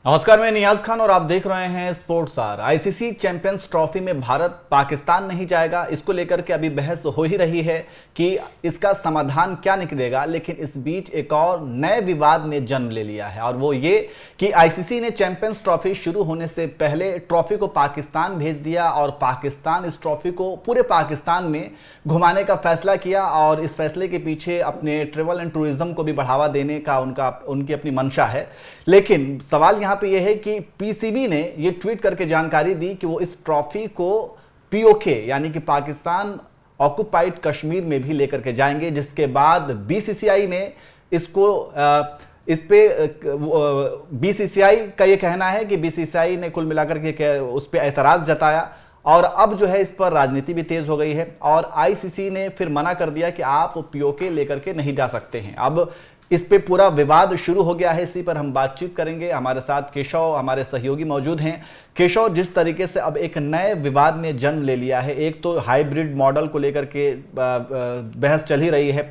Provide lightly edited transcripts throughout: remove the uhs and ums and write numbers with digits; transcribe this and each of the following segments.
नमस्कार, मैं नियाज खान और आप देख रहे हैं sports R. ICC champions trophy में भारत पाकिस्तान नहीं जाएगा, इसको लेकर के अभी बहस हो ही रही है कि इसका समाधान क्या निकलेगा। लेकिन इस बीच एक और नए विवाद ने जन्म ले लिया है और वो ये कि आईसीसी ने चैंपियंस ट्रॉफी शुरू होने से पहले ट्रॉफी को पाकिस्तान भेज दिया और पाकिस्तान इस ट्रॉफी को पूरे पाकिस्तान में घुमाने का फैसला किया। और इस फैसले के पीछे अपने ट्रेवल एंड टूरिज्म को भी बढ़ावा देने का उनकी अपनी मंशा है। लेकिन सवाल यहाँ पे यह है कि पीसीबी ने यह ट्वीट करके जानकारी दी कि वो इस ट्रॉफी को पीओके यानी कि पाकिस्तान ऑक्युपाइड कश्मीर में भी लेकर के जाएंगे, जिसके बाद बीसीसीआई ने इसको इस पे बीसीसीआई का यह कहना है कि बीसीसीआई ने कुल मिलाकर के उस पर एतराज जताया और अब जो है इस पर राजनीति भी तेज हो गई है और आईसीसी ने फिर मना कर दिया कि आप पीओके लेकर के नहीं जा सकते हैं। अब इस पे पूरा विवाद शुरू हो गया है, इसी पर हम बातचीत करेंगे। हमारे साथ केशव हमारे सहयोगी मौजूद हैं। केशव, जिस तरीके से अब एक नए विवाद ने जन्म ले लिया है, एक तो हाइब्रिड मॉडल को लेकर के बहस चल ही रही है।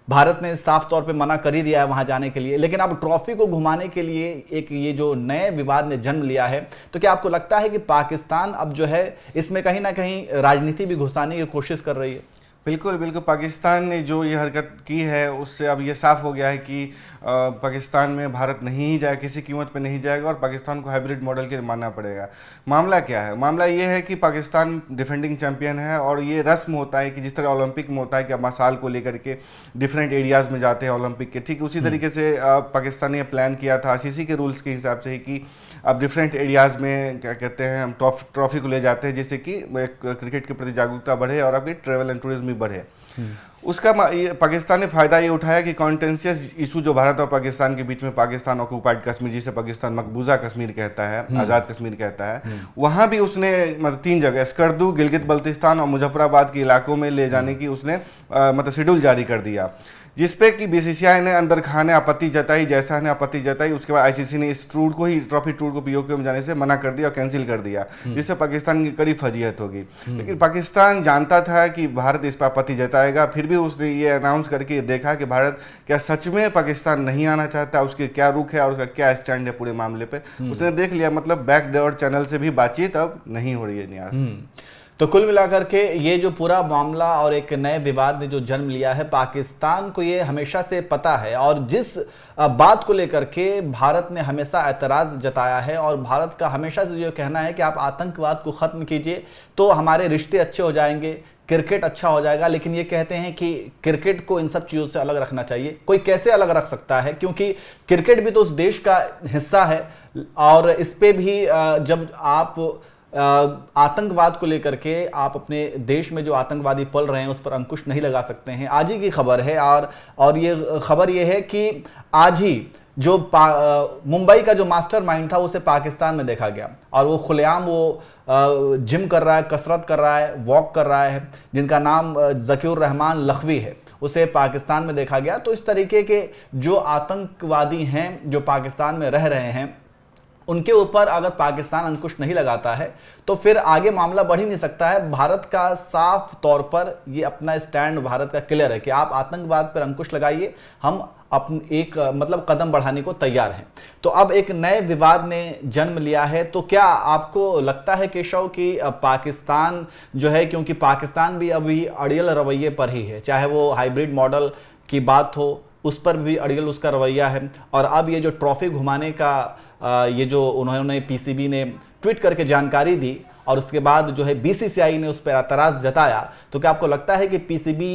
भारत ने साफ तौर पे मना कर ही दिया है वहां जाने के लिए, लेकिन अब ट्रॉफी को घुमाने के लिए एक ये जो नए विवाद ने जन्म लिया है, तो क्या आपको लगता है कि पाकिस्तान अब जो है इसमें कहीं ना कहीं राजनीति भी घुसाने की कोशिश कर रही है? बिल्कुल बिल्कुल, पाकिस्तान ने जो ये हरकत की है उससे अब ये साफ हो गया है कि पाकिस्तान में भारत नहीं जाए, किसी कीमत पे नहीं जाएगा और पाकिस्तान को हाइब्रिड मॉडल के लिए मानना पड़ेगा। मामला क्या है? मामला ये है कि पाकिस्तान डिफेंडिंग चैंपियन है और ये रस्म होता है कि जिस तरह ओलंपिक में होता है कि आप मसाल को लेकर के डिफरेंट एरियाज़ में जाते हैं ओलंपिक के, ठीक उसी तरीके से पाकिस्तान ने प्लान किया था आईसीसी के रूल्स के हिसाब से ही कि अब डिफरेंट एरियाज़ में क्या कहते हैं हम ट्रॉफी को ले जाते हैं, जिससे कि क्रिकेट के प्रति जागरूकता बढ़े और आपकी ट्रेवल एंड टूरिज्म भी बढ़े। उसका पाकिस्तान ने फ़ायदा ये उठाया कि कॉन्टेंशियस इशू जो भारत और पाकिस्तान के बीच में, पाकिस्तान ऑक्युपाइड कश्मीर जिसे पाकिस्तान मकबूजा कश्मीर कहता है, आज़ाद कश्मीर कहता है, वहाँ भी उसने मतलब 3 जगह स्कर्दू, गिलगित बल्तिस्तान और मुजफ्फराबाद के इलाकों में ले जाने की उसने मतलब शेड्यूल जारी कर दिया, जिसपे कि बीसीसीआई ने अंदर खाने आपत्ति जताई, जैसा ने आपत्ति जताई। उसके बाद आईसीसी ने इस टूर को ही, ट्रॉफी टूर को पीओके में जाने से मना कर दिया और कैंसिल कर दिया, जिससे पाकिस्तान की कड़ी फजीहत होगी। लेकिन पाकिस्तान जानता था कि भारत इस पर आपत्ति जताएगा, फिर भी उसने ये अनाउंस करके देखा कि भारत क्या सच में पाकिस्तान नहीं आना चाहता, उसके क्या रुख है और उसका क्या स्टैंड है पूरे मामले पर। उसने देख लिया, मतलब बैकडोर चैनल से भी बातचीत अब नहीं हो रही है न्यास। तो कुल मिलाकर के ये जो पूरा मामला और एक नए विवाद ने जो जन्म लिया है, पाकिस्तान को ये हमेशा से पता है और जिस बात को लेकर के भारत ने हमेशा एतराज जताया है और भारत का हमेशा से जो कहना है कि आप आतंकवाद को खत्म कीजिए तो हमारे रिश्ते अच्छे हो जाएंगे, क्रिकेट अच्छा हो जाएगा। लेकिन ये कहते हैं कि क्रिकेट को इन सब चीज़ों से अलग रखना चाहिए। कोई कैसे अलग रख सकता है, क्योंकि क्रिकेट भी तो उस देश का हिस्सा है और इस पे भी जब आप आतंकवाद को लेकर के आप अपने देश में जो आतंकवादी पल रहे हैं उस पर अंकुश नहीं लगा सकते हैं। आज ही की खबर है और ये खबर ये है कि आज ही जो मुंबई का जो मास्टर माइंड था उसे पाकिस्तान में देखा गया और वो खुलेआम वो जिम कर रहा है, कसरत कर रहा है, वॉक कर रहा है, जिनका नाम ज़कीउर रहमान लखवी है, उसे पाकिस्तान में देखा गया। तो इस तरीके के जो आतंकवादी हैं जो पाकिस्तान में रह रहे हैं, उनके ऊपर अगर पाकिस्तान अंकुश नहीं लगाता है तो फिर आगे मामला बढ़ ही नहीं सकता है। भारत का साफ तौर पर ये अपना स्टैंड भारत का क्लियर है कि आप आतंकवाद पर अंकुश लगाइए, हम अपने एक मतलब कदम बढ़ाने को तैयार हैं। तो अब एक नए विवाद ने जन्म लिया है। तो क्या आपको लगता है केशव कि पाकिस्तान जो है, क्योंकि पाकिस्तान भी अभी अड़ियल रवैये पर ही है, चाहे वो हाइब्रिड मॉडल की बात हो उस पर भी अड़ियल उसका रवैया है, और अब ये जो ट्रॉफी घुमाने का ये जो उन्होंने पीसीबी ने ट्वीट करके जानकारी दी और उसके बाद जो है बीसीसीआई ने उस पर एतराज जताया, तो क्या आपको लगता है कि पीसीबी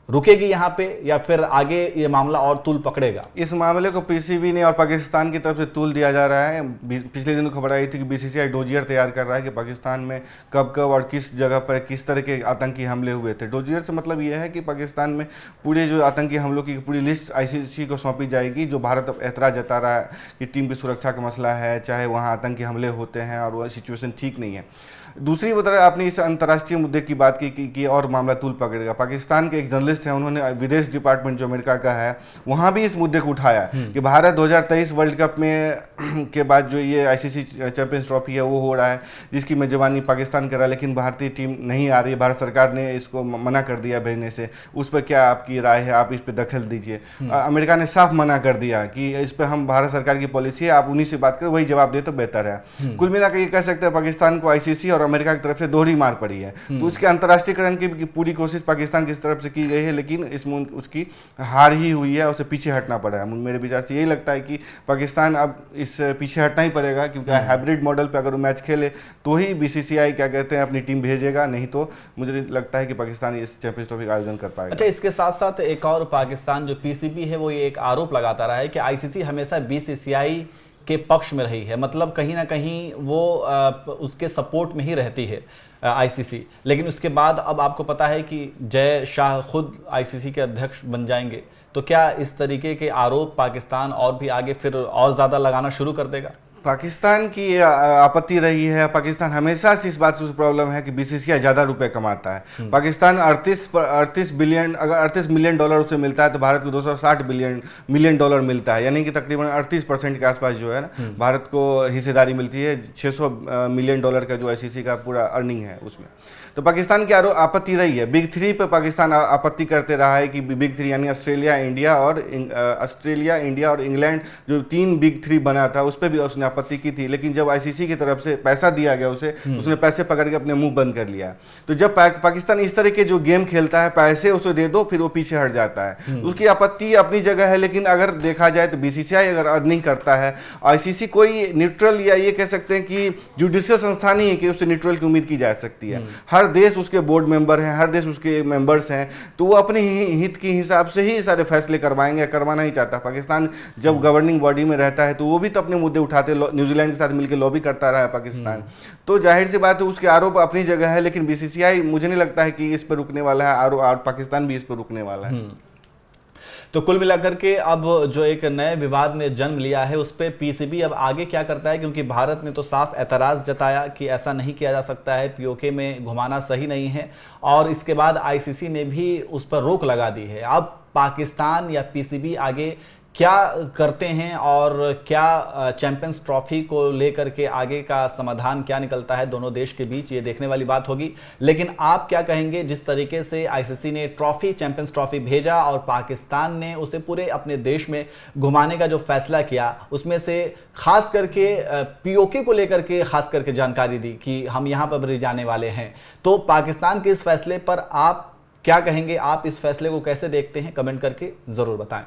रुकेगी यहाँ पे या फिर आगे ये मामला और तूल पकड़ेगा? इस मामले को पीसीबी ने और पाकिस्तान की तरफ से तूल दिया जा रहा है। पिछले दिनों खबर आई थी कि बीसीसीआई डोजियर तैयार कर रहा है कि पाकिस्तान में कब कब और किस जगह पर किस तरह के आतंकी हमले हुए थे। डोजियर से मतलब ये है कि पाकिस्तान में पूरे जो आतंकी हमलों की पूरी लिस्ट आईसीसी को सौंपी जाएगी, जो भारत अब एतराज जता रहा है कि टीम की सुरक्षा का मसला है, चाहे वहाँ आतंकी हमले होते हैं और वह सिचुएशन ठीक नहीं है। दूसरी तरफ आपने इस अंतर्राष्ट्रीय मुद्दे की बात की और मामला तूल पकड़ेगा। पाकिस्तान के एक जर्नलिस्ट हैं, उन्होंने विदेश डिपार्टमेंट जो अमेरिका का है वहाँ भी इस मुद्दे को उठाया कि भारत 2023 वर्ल्ड कप में के बाद जो ये आईसीसी चैंपियंस ट्रॉफी है वो हो रहा है, जिसकी मेजबानी पाकिस्तान कर रहा है, लेकिन भारतीय टीम नहीं आ रही है, भारत सरकार ने इसको मना कर दिया भेजने से। उस पर क्या आपकी राय है? आप इस पर दखल दीजिए। अमेरिका ने साफ मना कर दिया कि इस पर हम भारत सरकार की पॉलिसी है, आप उन्हीं से बात करें, वही जवाब दे तो बेहतर है। कुल मिलाकर ये कह सकते हैं पाकिस्तान को आईसीसी और अमेरिका की तरफ से दोहरी मार पड़ी है। तो उसके अंतर्राष्ट्रीयकरण की पूरी कोशिश पाकिस्तान की तरफ से की गई है, लेकिन इसमें उसकी हार ही हुई है, उसे पीछे हटना पड़ा है। मेरे विचार से यही लगता है कि पाकिस्तान अब इस पीछे हटना ही पड़ेगा, क्योंकि हाइब्रिड मॉडल पे अगर वो मैच खेले तो ही बीसीसीआई क्या कहते हैं अपनी टीम भेजेगा, नहीं तो मुझे लगता है कि पाकिस्तान इस चैंपियंस ट्रॉफी का आयोजन कर पाएगा। अच्छा, इसके साथ साथ एक और पाकिस्तान जो पीसीबी है वो ये एक आरोप लगाता रहा है कि आईसीसी हमेशा बीसीसीआई के पक्ष में रही है, मतलब कहीं ना कहीं वो उसके सपोर्ट में ही रहती है आईसीसी। लेकिन उसके बाद अब आपको पता है कि जय शाह खुद आईसीसी के अध्यक्ष बन जाएंगे, तो क्या इस तरीके के आरोप पाकिस्तान और भी आगे फिर और ज़्यादा लगाना शुरू कर देगा? पाकिस्तान की आपत्ति रही है। पाकिस्तान हमेशा से इस बात से प्रॉब्लम है कि बीसीसीआई ज़्यादा रुपए कमाता है। पाकिस्तान 38 बिलियन, अगर 38 मिलियन डॉलर उसे मिलता है तो भारत को 260 मिलियन डॉलर मिलता है, यानी कि तकरीबन 38% के आसपास जो है ना भारत को हिस्सेदारी मिलती है 600 मिलियन डॉलर का जो आईसीसी का पूरा अर्निंग है उसमें। तो पाकिस्तान की आपत्ति रही है। बिग थ्री पे पाकिस्तान आपत्ति करते रहा है कि बिग थ्री यानी ऑस्ट्रेलिया, इंडिया और इंग्लैंड जो 3 बिग थ्री बना था उस पर भी उसने आपत्ति की थी। लेकिन जब आईसीसी की तरफ से पैसा दिया गया उसे, उसने पैसे पकड़ के अपने मुंह बंद कर लिया। तो जब पाकिस्तान इस तरह के जो गेम खेलता है, पैसे उसे दे दो फिर वो पीछे हट जाता है। उसकी आपत्ति अपनी जगह है, लेकिन अगर देखा जाए तो बीसीसीआई अगर अर्निंग करता है, आईसीसी कोई न्यूट्रल या ये कह सकते हैं कि जुडिशियल संस्था नहीं है कि उससे न्यूट्रल की उम्मीद की जा सकती है। हर देश उसके बोर्ड मेंबर हैं, हर देश उसके मेंबर्स हैं, तो वो अपने हित के हिसाब से ही सारे फैसले करवाएंगे, करवाना ही चाहता। पाकिस्तान जब गवर्निंग बॉडी में रहता है तो वो भी तो अपने मुद्दे उठाते, न्यूजीलैंड के साथ मिलकर लॉबी करता रहा है पाकिस्तान। तो जाहिर सी बात है उसके आरोप अपनी जगह है, लेकिन बीसीसीआई मुझे नहीं लगता है कि इस पर रुकने वाला है और पाकिस्तान भी इस पर रुकने वाला है। तो कुल मिलाकर के अब जो एक नए विवाद ने जन्म लिया है उस पर पीसीबी अब आगे क्या करता है, क्योंकि भारत ने तो साफ एतराज़ जताया कि ऐसा नहीं किया जा सकता है, पीओके में घुमाना सही नहीं है, और इसके बाद आईसीसी ने भी उस पर रोक लगा दी है। अब पाकिस्तान या पीसीबी आगे क्या करते हैं और क्या चैंपियंस ट्रॉफी को लेकर के आगे का समाधान क्या निकलता है दोनों देश के बीच, ये देखने वाली बात होगी। लेकिन आप क्या कहेंगे, जिस तरीके से आईसीसी ने चैंपियंस ट्रॉफी भेजा और पाकिस्तान ने उसे पूरे अपने देश में घुमाने का जो फैसला किया, उसमें से खास करके पीओके को लेकर के खास करके जानकारी दी कि हम यहाँ पर भी जाने वाले हैं, तो पाकिस्तान के इस फैसले पर आप क्या कहेंगे? आप इस फैसले को कैसे देखते हैं? कमेंट करके ज़रूर बताएं।